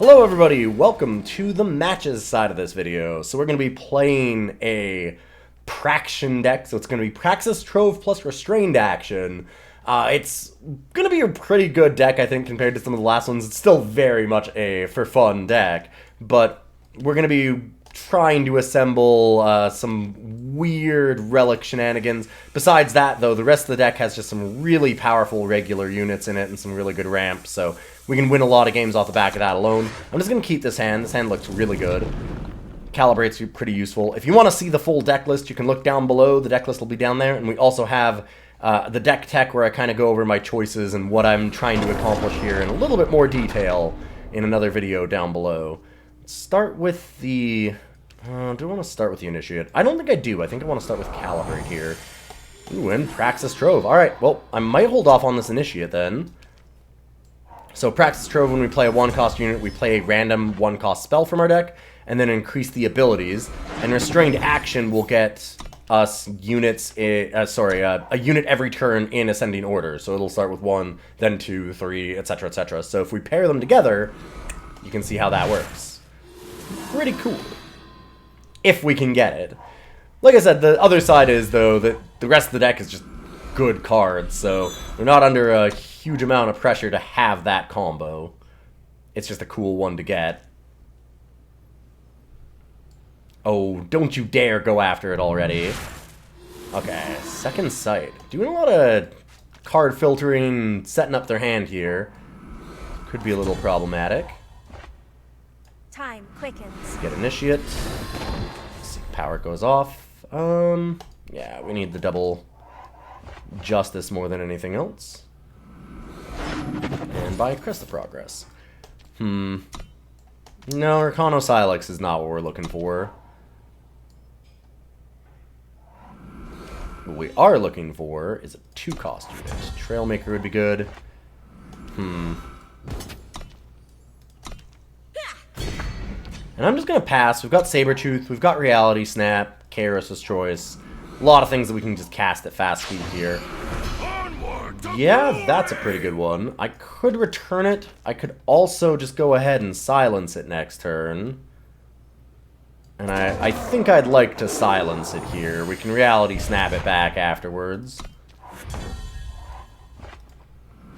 Hello everybody, welcome to the matches side of this video. So we're going to be playing a Praxis deck, so it's going to be Praxis Trove plus Restrained action. It's going to be a pretty good deck, I think, compared to some of the last ones. It's still very much a for fun deck, but we're going to be trying to assemble some weird relic shenanigans. Besides that, though, the rest of the deck has just some really powerful regular units in it and some really good ramps, so we can win a lot of games off the back of that alone. I'm just going to keep this hand. This hand looks really good. Calibrate's pretty useful. If you want to see the full deck list, you can look down below. The deck list will be down there, and we also have the deck tech where I kind of go over my choices and what I'm trying to accomplish here in a little bit more detail in another video down below. Let's start with the... do I want to start with the Initiate? I don't think I do. I think I want to start with Calibrate here. Ooh, and Praxis Trove. Alright, well, I might hold off on this Initiate then. So Praxis Trove, when we play a 1-cost unit, we play a random 1-cost spell from our deck, and then increase the abilities. And Restrained action will get us units, a unit every turn in ascending order. So it'll start with 1, then 2, 3, etc., etc. So if we pair them together, you can see how that works. Pretty cool. If we can get it. Like I said, the other side is, though, that the rest of the deck is just good cards, so we're not under a huge amount of pressure to have that combo. It's just a cool one to get. Oh, don't you dare go after it already. Okay, Second Sight. Doing a lot of card filtering, setting up their hand here. Could be a little problematic. Time quickens. Get Initiate. See, power goes off. Yeah, we need the double Justice more than anything else. And buy Crest of Progress. No, Rakano Cylix is not what we're looking for. What we are looking for is a 2-cost unit. Trailmaker would be good. And I'm just gonna pass. We've got Saber-Tooth, we've got Reality Snap, Kairos' Choice. A lot of things that we can just cast at fast speed here. Yeah, that's a pretty good one. I could return it. I could also just go ahead and silence it next turn. And I think I'd like to silence it here. We can Reality Snap it back afterwards.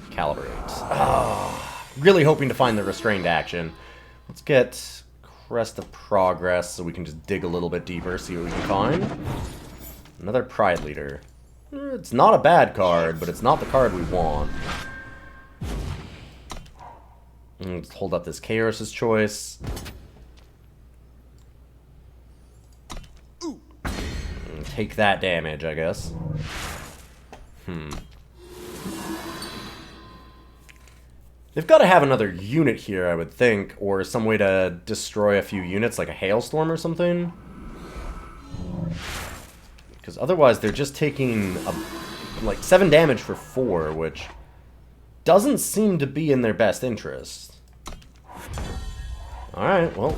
Calibrate. Oh, really hoping to find the Restrained action. Let's get Crest of Progress so we can just dig a little bit deeper, see what we can find. Another Prideleader. It's not a bad card, but it's not the card we want. Let's hold up this Kairos' Choice. Take that damage, I guess. They've got to have another unit here, I would think, or some way to destroy a few units, like a Hailstorm or something. Because otherwise they're just taking, like, 7 damage for 4, which doesn't seem to be in their best interest. Alright, well.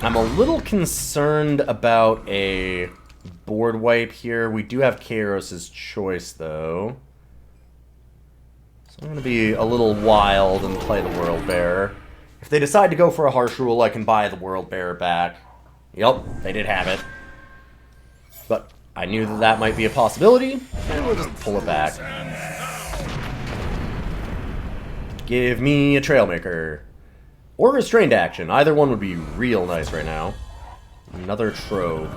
I'm a little concerned about a board wipe here. We do have Kairos' Choice, though. So I'm going to be a little wild and play the Worldbearer. If they decide to go for a harsh rule, I can buy the Worldbearer back. Yep, they did have it. But I knew that that might be a possibility, and we'll just pull it back. Give me a Trailmaker. Or Restrained action. Either one would be real nice right now. Another Trove.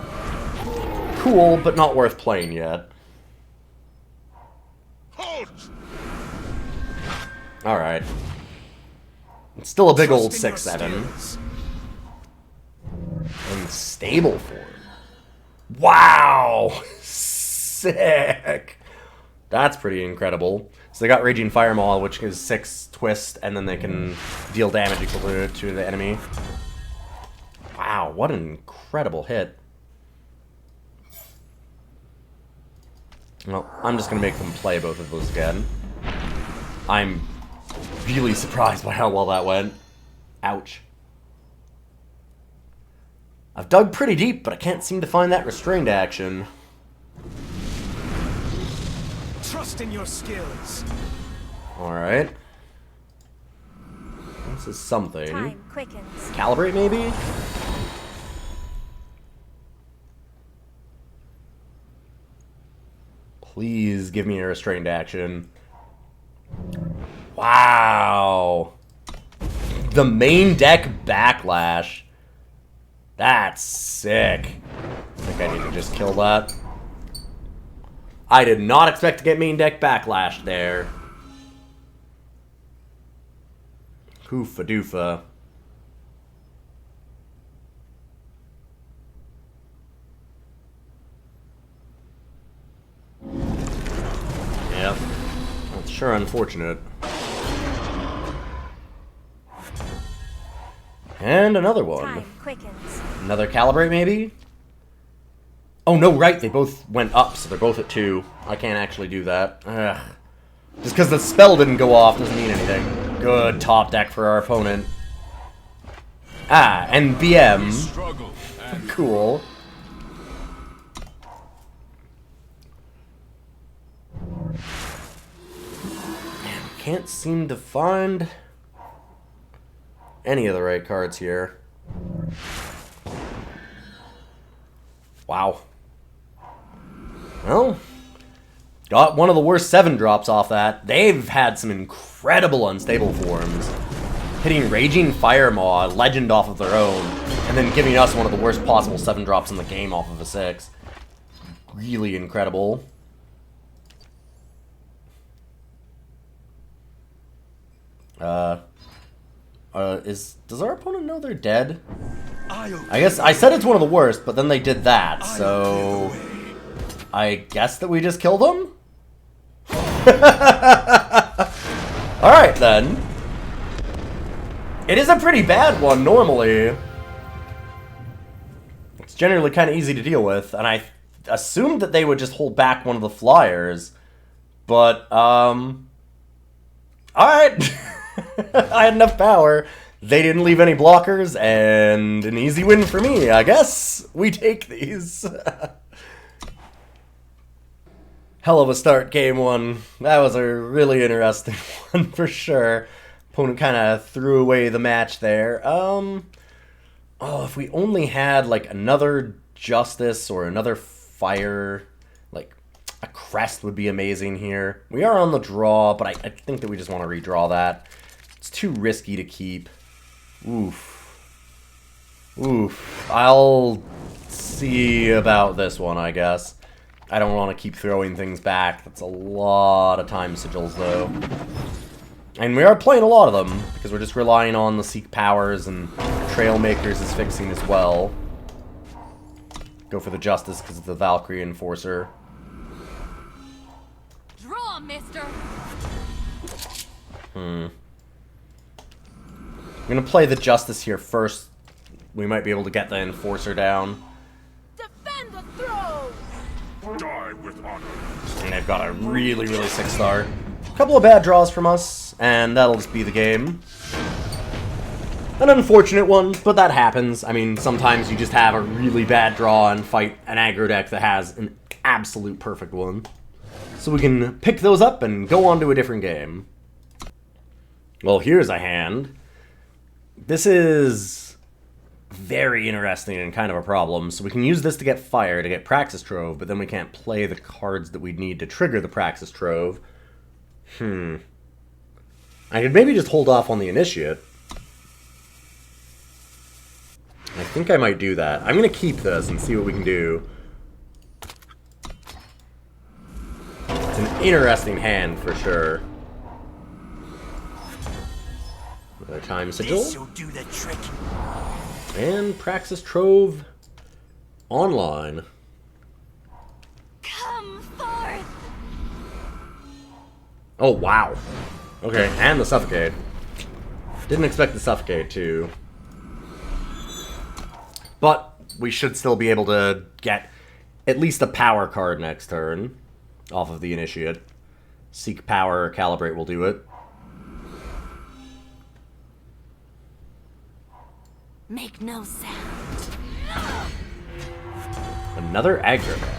Cool, but not worth playing yet. Alright. It's still a big old 6/7. And stable form. Wow! Sick! That's pretty incredible. So they got Raging Fire Maul, which is 6 twist, and then they can deal damage equal to the enemy. Wow, what an incredible hit. Well, I'm just going to make them play both of those again. I'm really surprised by how well that went. Ouch. I've dug pretty deep, but I can't seem to find that Restrained action. Trust in your skills. Alright. This is something. Time quickens. Calibrate, maybe? Please give me a restrained action. Wow. The main deck backlash. That's sick. I think I need to just kill that. I did not expect to get main deck backlash there. Hoofa doofa. Yep. That's sure unfortunate. And another one. Time quickens. Another Calibrate, maybe? Oh, no, right. They both went up, so they're both at 2. I can't actually do that. Ugh. Just because the spell didn't go off doesn't mean anything. Good top deck for our opponent. Ah, and BM. Cool. Man, can't seem to find any of the right cards here. Wow. Well, got one of the worst 7 drops off that. They've had some incredible unstable forms. Hitting Raging Fire Maw, Legend off of their own, and then giving us one of the worst possible 7 drops in the game off of a 6. Really incredible. Does our opponent know they're dead? I guess I said it's one of the worst, but then they did that, so I guess that we just killed them? Alright then. It is a pretty bad one normally. It's generally kind of easy to deal with, and I assumed that they would just hold back one of the flyers, but alright. I had enough power. They didn't leave any blockers, and an easy win for me. I guess we take these. Hell of a start, game 1. That was a really interesting one for sure. Opponent kind of threw away the match there. Oh, if we only had like another Justice or another Fire, like a Crest would be amazing here. We are on the draw, but I think that we just want to redraw that. It's too risky to keep. Oof. Oof. I'll see about this one, I guess. I don't want to keep throwing things back. That's a lot of time sigils, though. And we are playing a lot of them, because we're just relying on the Seek Powers, and Trailmakers is fixing as well. Go for the Justice, because it's the Valkyrie Enforcer. Draw, mister! I'm going to play the Justice here first. We might be able to get the Enforcer down. Defend the throne! Die with honor. And they've got a really, really sick start. A couple of bad draws from us, and that'll just be the game. An unfortunate one, but that happens. I mean, sometimes you just have a really bad draw and fight an aggro deck that has an absolute perfect one. So we can pick those up and go on to a different game. Well, here's a hand. This is very interesting and kind of a problem. So we can use this to get fire, to get Praxis Trove, but then we can't play the cards that we'd need to trigger the Praxis Trove. I could maybe just hold off on the Initiate. I think I might do that. I'm going to keep this and see what we can do. It's an interesting hand for sure. Another Time Sigil. This'll do the trick. And Praxis Trove online. Come forth! Oh, wow. Okay, and the Suffocate. Didn't expect the Suffocate, too. But we should still be able to get at least a power card next turn off of the Initiate. Seek Power or Calibrate will do it. Make no sound. Another aggro deck.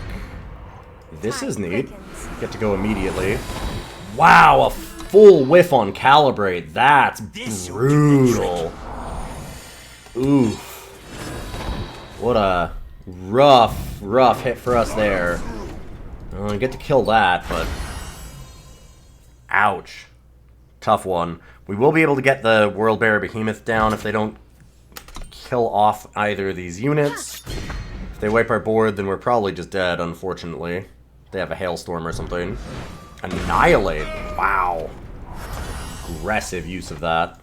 This is neat. Quickens. Get to go immediately. Wow, a full whiff on Calibrate. That's brutal. Oof. What a rough hit for us there. I get to kill that, but... Ouch. Tough one. We will be able to get the Worldbearer Behemoth down if they don't kill off either of these units. If they wipe our board, then we're probably just dead, unfortunately. They have a hailstorm or something. Annihilate. Wow. Aggressive use of that.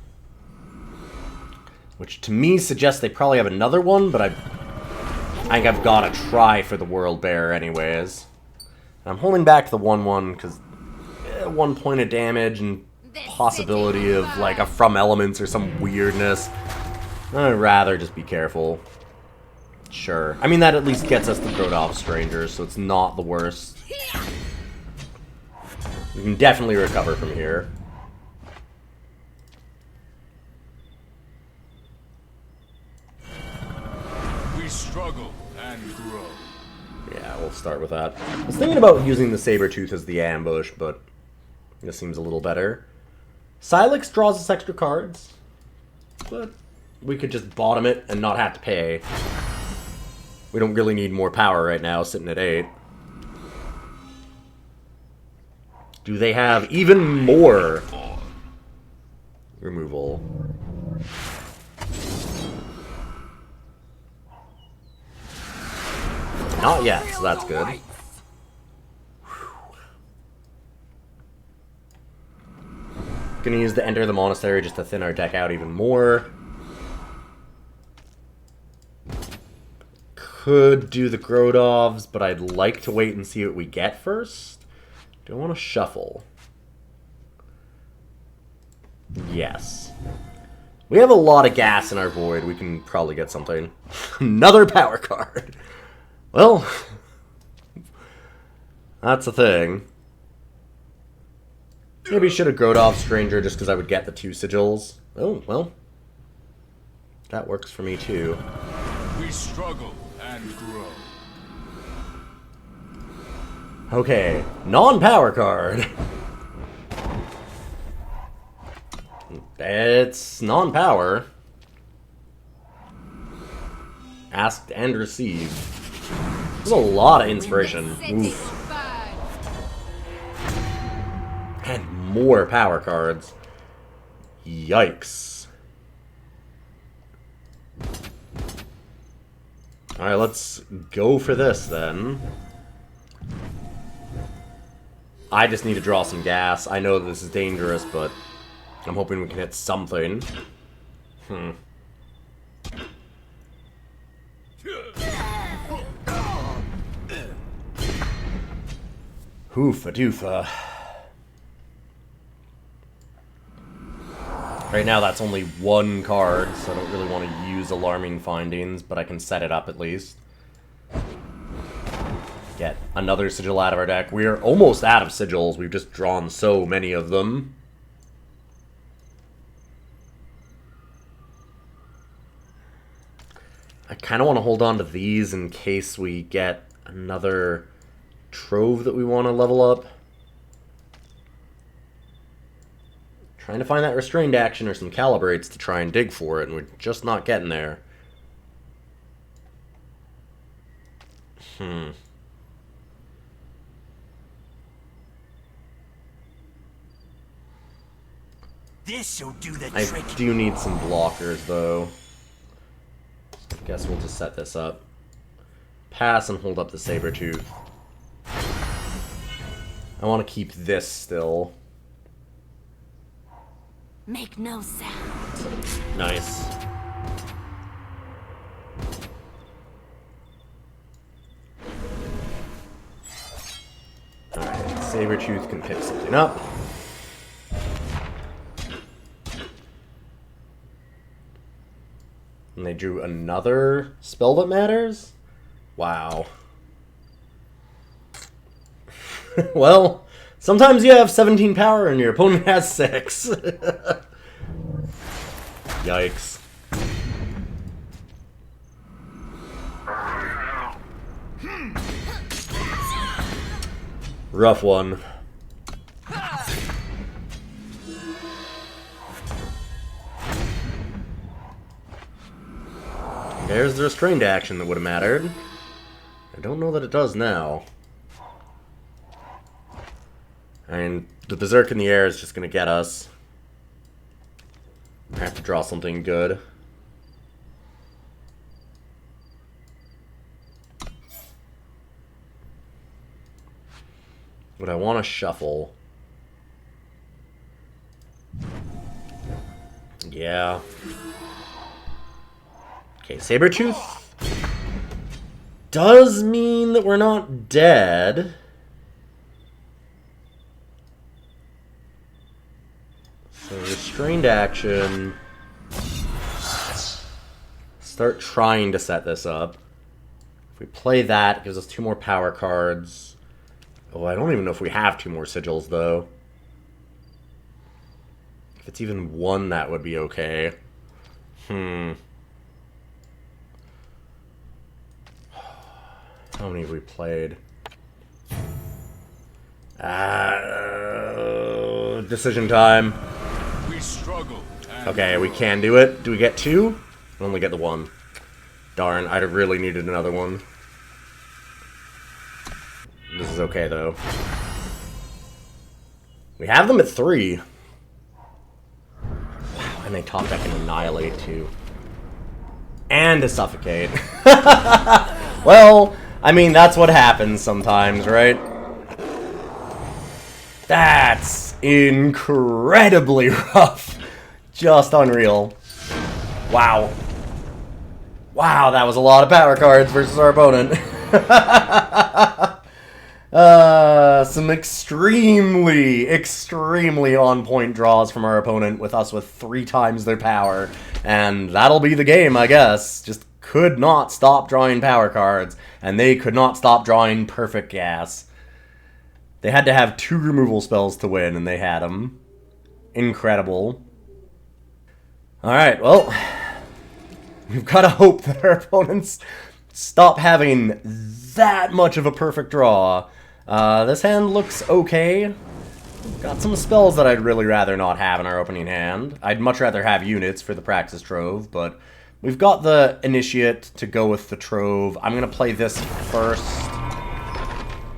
Which to me suggests they probably have another one, but I think I've got to try for the Worldbearer anyways. I'm holding back the 1/1 because 1 point of damage and possibility of like a From Elements or some weirdness. I'd rather just be careful. Sure. I mean, that at least gets us the Grodov Strangers, so it's not the worst. We can definitely recover from here. We struggle and grow. Yeah, we'll start with that. I was thinking about using the Saber-Tooth as the ambush, but this seems a little better. Cylix draws us extra cards, but we could just bottom it and not have to pay. We don't really need more power right now, sitting at 8. Do they have even more removal? Not yet, so that's good. Gonna use the Enter the Monastery just to thin our deck out even more. Could do the Grodovs, but I'd like to wait and see what we get first. Do I want to shuffle? Yes. We have a lot of gas in our void. We can probably get something. Another power card. Well, that's a thing. Maybe should have Grodov Stranger just because I would get the 2 sigils. Oh, well. That works for me too. We struggle and grow. Okay, non-power card. It's non-power. Asked and received. There's a lot of inspiration. Oof. And more power cards. Yikes. Alright, let's go for this then. I just need to draw some gas. I know this is dangerous, but I'm hoping we can hit something. Hoofa doofa. Right now that's only 1 card, so I don't really want to use Alarming Findings, but I can set it up at least. Get another sigil out of our deck. We are almost out of sigils. We've just drawn so many of them. I kind of want to hold on to these in case we get another Trove that we want to level up. Trying to find that Restrained action or some Calibrates to try and dig for it, and we're just not getting there. This'll do the I trick. do need some blockers, though. Guess we'll just set this up. Pass and hold up the Saber-Tooth. I want to keep this still. Make no sound. Nice. Alright, Saber-Tooth can pick something up. And they drew another spell that matters? Wow. Well, sometimes you have 17 power and your opponent has 6. Yikes. Rough one. There's the Restrained action that would have mattered. I don't know that it does now. And the Berserk in the air is just going to get us. I have to draw something good. Would I want to shuffle? Yeah. Okay, Saber-Tooth does mean that we're not dead. So Restrained action. Start trying to set this up. If we play that, it gives us 2 more power cards. Oh, I don't even know if we have 2 more sigils, though. If it's even 1, that would be okay. How many have we played? Decision time. We struggle. Okay, we can do it. Do we get 2? We only get the 1. Darn, I'd have really needed another one. This is okay, though. We have them at 3. Wow, and they top deck and Annihilate, too. And a Suffocate. Well, I mean, that's what happens sometimes, right? That's incredibly rough. Just unreal. Wow. Wow, that was a lot of power cards versus our opponent. Some extremely on-point draws from our opponent with us with 3 times their power. And that'll be the game, I guess. Just could not stop drawing power cards. And they could not stop drawing perfect gas. They had to have 2 removal spells to win, and they had them. Incredible. Alright, well, we've got to hope that our opponents stop having that much of a perfect draw. This hand looks okay. Got some spells that I'd really rather not have in our opening hand. I'd much rather have units for the Praxis Trove, but we've got the Initiate to go with the Trove. I'm going to play this first,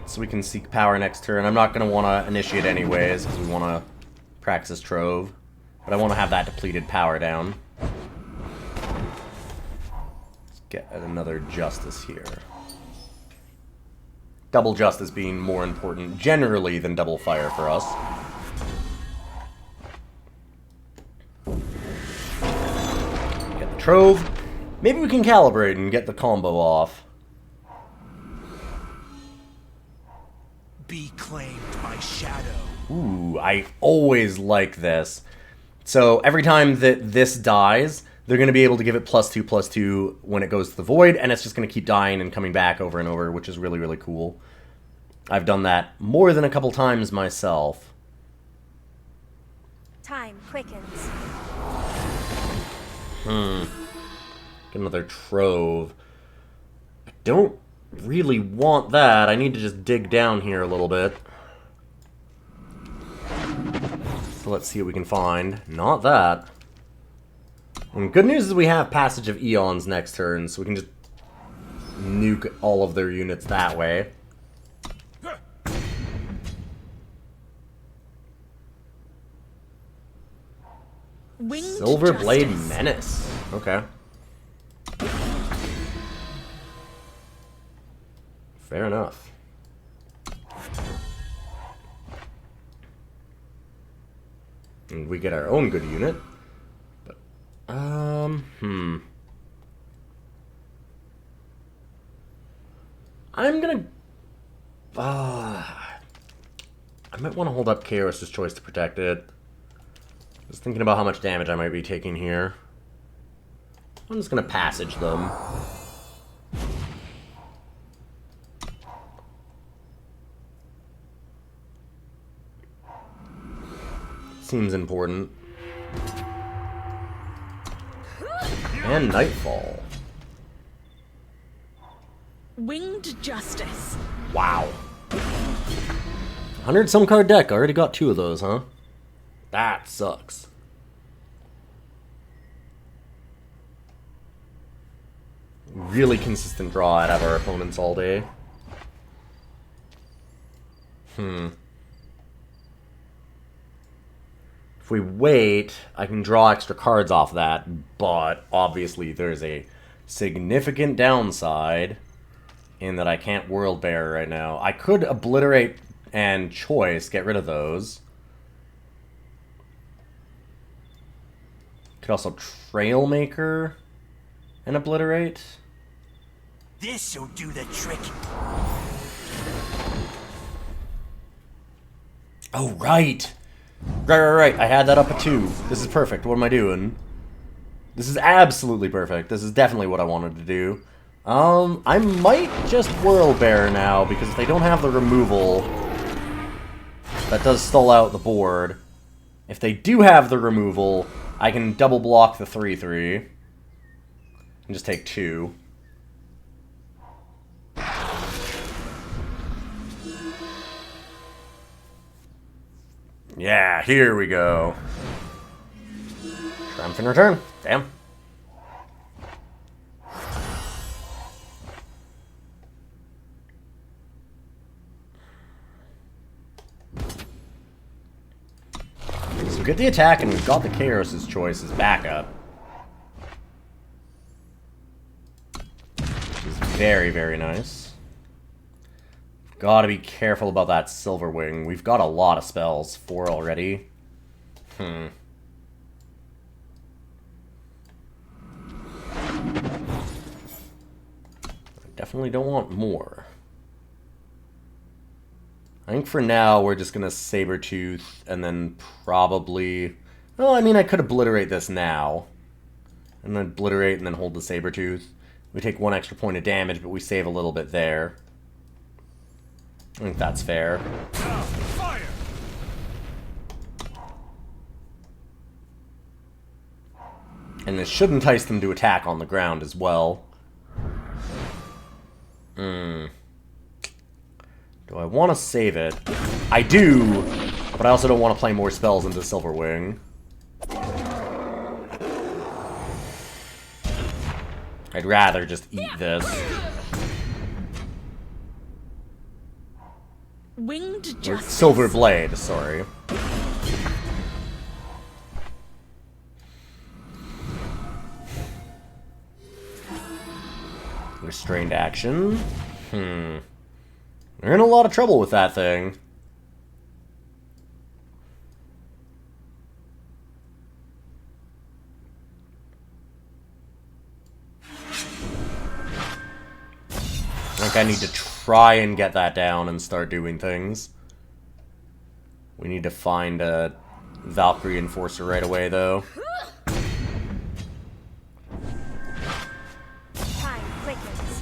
so we can seek power next turn. I'm not going to want to Initiate anyways, because we want to Praxis Trove. But I want to have that depleted power down. Let's get another Justice here. Double Justice being more important generally than double fire for us. Get the Trove. Maybe we can Calibrate and get the combo off. Be claimed by shadow. Ooh, I always like this. So every time that this dies, they're going to be able to give it +2/+2 when it goes to the void, and it's just going to keep dying and coming back over and over, which is really, really cool. I've done that more than a couple times myself. Time quickens. Get another Trove. I don't really want that. I need to just dig down here a little bit. So let's see what we can find. Not that. And good news is we have Passage of Eons next turn, so we can just nuke all of their units that way. Silverblade Menace. Okay. Fair enough. And we get our own good unit. But, I'm gonna... I might want to hold up Kairos' choice to protect it. Just thinking about how much damage I might be taking here. I'm just gonna Passage them. Seems important. And Nightfall. Winged Justice. Wow. 100 some card deck. I already got 2 of those, huh? That sucks. really consistent draw out of our opponents all day. If we wait, I can draw extra cards off that, but obviously there's a significant downside in that I can't Worldbearer right now. I could Obliterate and Choice, get rid of those. Could also Trailmaker and Obliterate. This'll do the trick. Oh, right! Right. I had that up at 2. This is perfect. What am I doing? This is absolutely perfect. This is definitely what I wanted to do. I might just Worldbearer now, because if they don't have the removal, that does stall out the board. If they do have the removal, I can double block the 3/3. And just take 2. Yeah, here we go. Triumphant return. Damn. So we get the attack, and we've got the Kairos' choice as backup. Which is very, very nice. Gotta be careful about that Silver Wing. We've got a lot of spells, 4 already. I definitely don't want more. I think for now we're just gonna Saber-Tooth and then probably... Well, I mean, I could Obliterate this now. And then Obliterate and then hold the Saber-Tooth. We take 1 extra point of damage, but we save a little bit there. I think that's fair. Fire! And this should entice them to attack on the ground as well. Do I want to save it? I do, but I also don't want to play more spells into Silver Wing. I'd rather just eat this. Winged Justice. Silver Blade, sorry. Restrained action. We're in a lot of trouble with that thing. I think I need to try and get that down and start doing things. We need to find a Valkyrie Enforcer right away, though. Time quickens.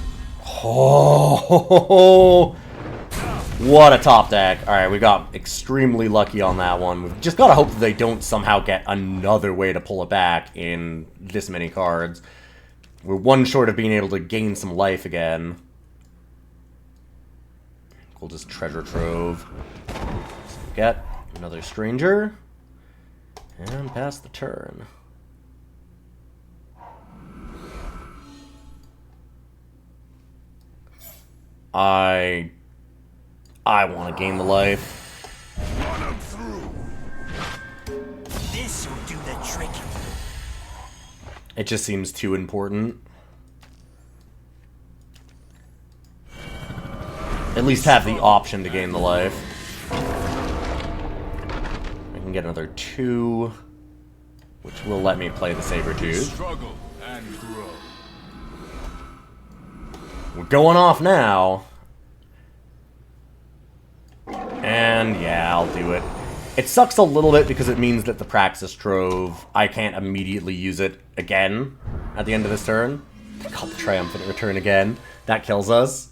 Oh, what a top deck. Alright, we got extremely lucky on that one. We've just got to hope that they don't somehow get another way to pull it back in this many cards. We're 1 short of being able to gain some life again. We'll just Treasure Trove. So get another Stranger. And pass the turn. I want to gain the life. Run 'em through. This'll do the trick. It just seems too important. At least have the option to gain the life. I can get another 2, which will let me play the Saber-Tooth. Struggle and grow. We're going off now. And yeah, I'll do it. It sucks a little bit because it means that the Praxis Trove, I can't immediately use it again at the end of this turn. God, the Triumphant Return again. That kills us.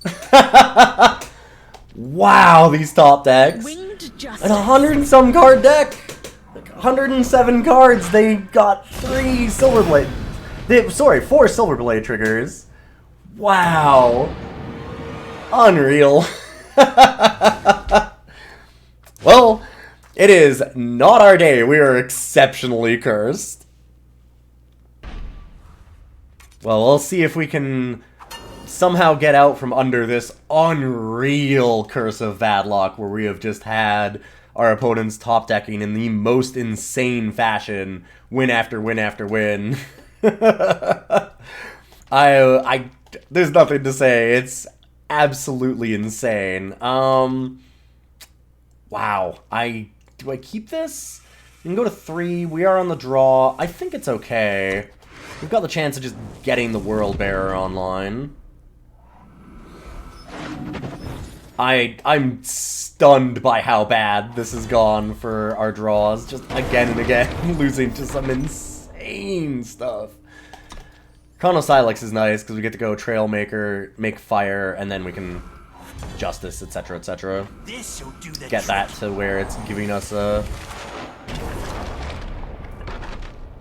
Wow, these top decks. Winged Justice. An 100 and some card deck. Like 107 cards. They got 3 Silverblade. Sorry, 4 Silverblade triggers. Wow. Unreal. Well, it is not our day. We are exceptionally cursed. Well, we'll see if we can somehow get out from under this unreal curse of bad luck where we have just had our opponents top decking in the most insane fashion, win after win after win. There's nothing to say. It's absolutely insane. Wow. Do I keep this? We can go to 3. We are on the draw. I think it's okay. We've got the chance of just getting the Worldbearer online. I'm stunned by how bad this has gone for our draws. Just again and again, losing to some insane stuff. Chrono Cylix is nice because we get to go Trailmaker, make fire, and then we can Justice, etc., etc. Get that to where it's giving us a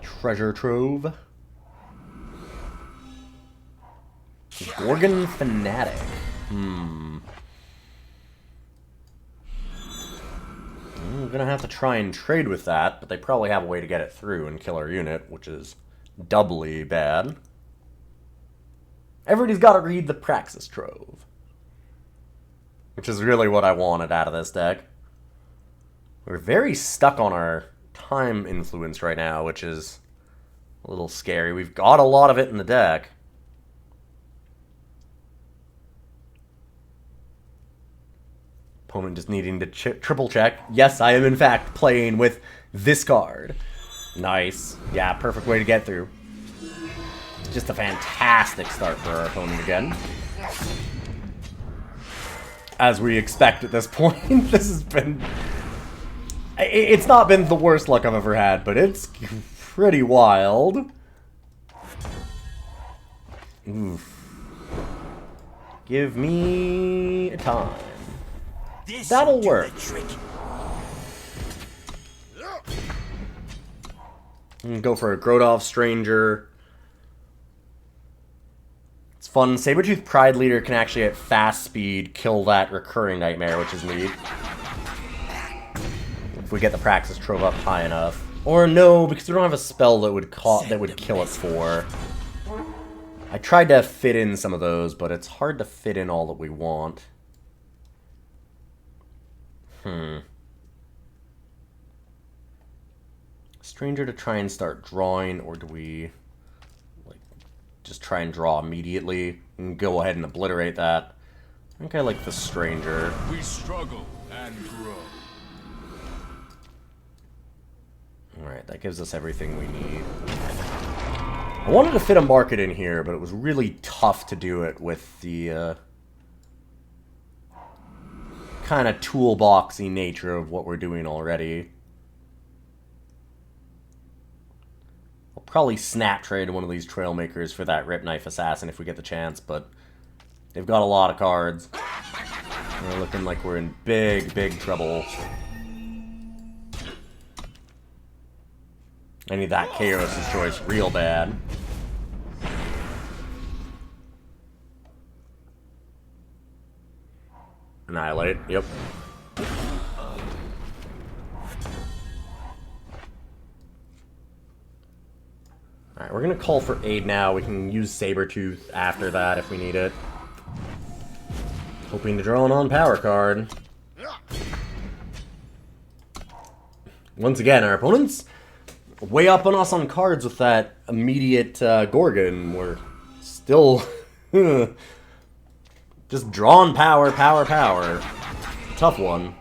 treasure trove. Gorgon Fanatic. I'm gonna have to try and trade with that, but they probably have a way to get it through and kill our unit, which is doubly bad. Everybody's got to read the Praxis Trove, which is really what I wanted out of this deck. We're very stuck on our time influence right now, which is a little scary. We've got a lot of it in the deck. Opponent just needing to triple check. Yes, I am in fact playing with this card. Nice. Yeah, perfect way to get through. Just a fantastic start for our opponent again. As we expect at this point. This has been... It's not been the worst luck I've ever had, but it's pretty wild. Oof. Give me a time. That'll work. Go for a Grodov Stranger. It's fun. Saber-Tooth Prideleader can actually at fast speed kill that recurring nightmare, which is neat. If we get the Praxis Trove up high enough. Or no, because we don't have a spell that would kill it for. I tried to fit in some of those, but it's hard to fit in all that we want. Stranger to try and start drawing, or do we just try and draw immediately and go ahead and obliterate that? I think I like the Stranger. We struggle and grow. Alright, that gives us everything we need. I wanted to fit a market in here, but it was really tough to do it with the kind of toolboxy nature of what we're doing already. I'll probably snap trade one of these Trailmakers for that Rip Knife Assassin if we get the chance, but they've got a lot of cards. We're looking like we're in big, big trouble. I need that Kairos' choice real bad. Annihilate, yep. Alright, we're gonna call for aid now. We can use Saber-Tooth after that if we need it. Hoping to draw an on-power card. Once again, our opponents way up on us on cards with that immediate Gorgon. We're still just drawing power, power, power. Tough one.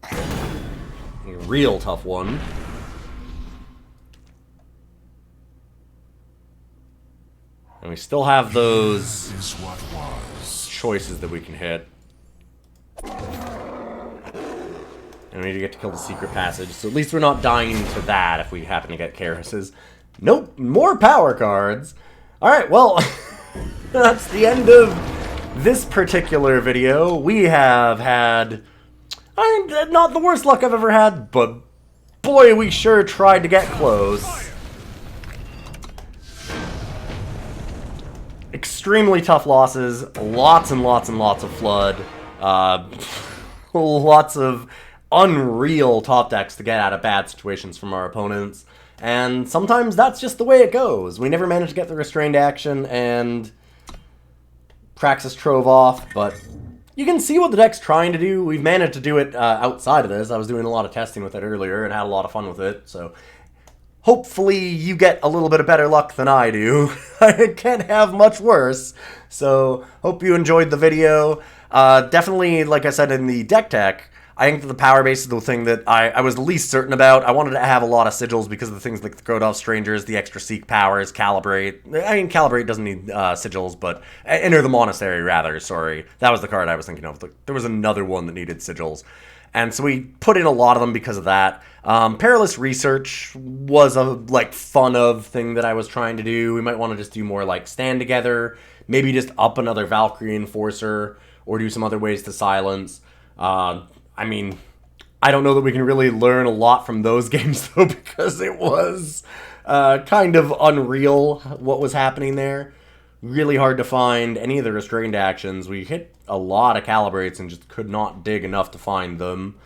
A real tough one. And we still have those choices that we can hit. And we need to get to kill the secret passage, so at least we're not dying to that if we happen to get Kairos's. Nope, more power cards. Alright, well, that's the end of this particular video. We have had, not the worst luck I've ever had, but boy, we sure tried to get close. Extremely tough losses, lots and lots and lots of Flood, lots of unreal top decks to get out of bad situations from our opponents. And sometimes that's just the way it goes. We never managed to get the Restrained action and Praxis Trove off, but you can see what the deck's trying to do. We've managed to do it outside of this. I was doing a lot of testing with it earlier and had a lot of fun with it, so hopefully you get a little bit of better luck than I do. I can't have much worse, so hope you enjoyed the video. Definitely, like I said in the deck tech, I think that the power base is the thing that I was the least certain about. I wanted to have a lot of sigils because of the things like the Grodov Strangers, the extra Seek powers, Calibrate. I mean, Calibrate doesn't need sigils, but... Enter the Monastery, rather, sorry. That was the card I was thinking of. There was another one that needed sigils. And so we put in a lot of them because of that. Perilous Research was a, fun of thing that I was trying to do. We might want to just do more, stand together. Maybe just up another Valkyrie Enforcer, or do some other ways to silence. I mean, I don't know that we can really learn a lot from those games, though, because it was kind of unreal what was happening there. Really hard to find any of the Restrained actions. We hit a lot of Calibrates and just could not dig enough to find them.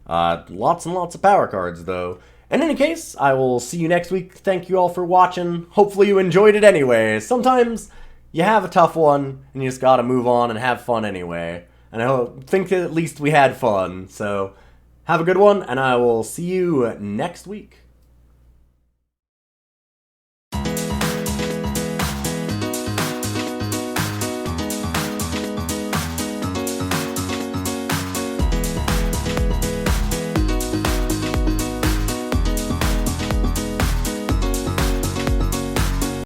Lots and lots of power cards, though. In any case, I will see you next week. Thank you all for watching. Hopefully you enjoyed it anyway. Sometimes you have a tough one, and you just gotta move on and have fun anyway. And I think that at least we had fun. So, have a good one, and I will see you next week.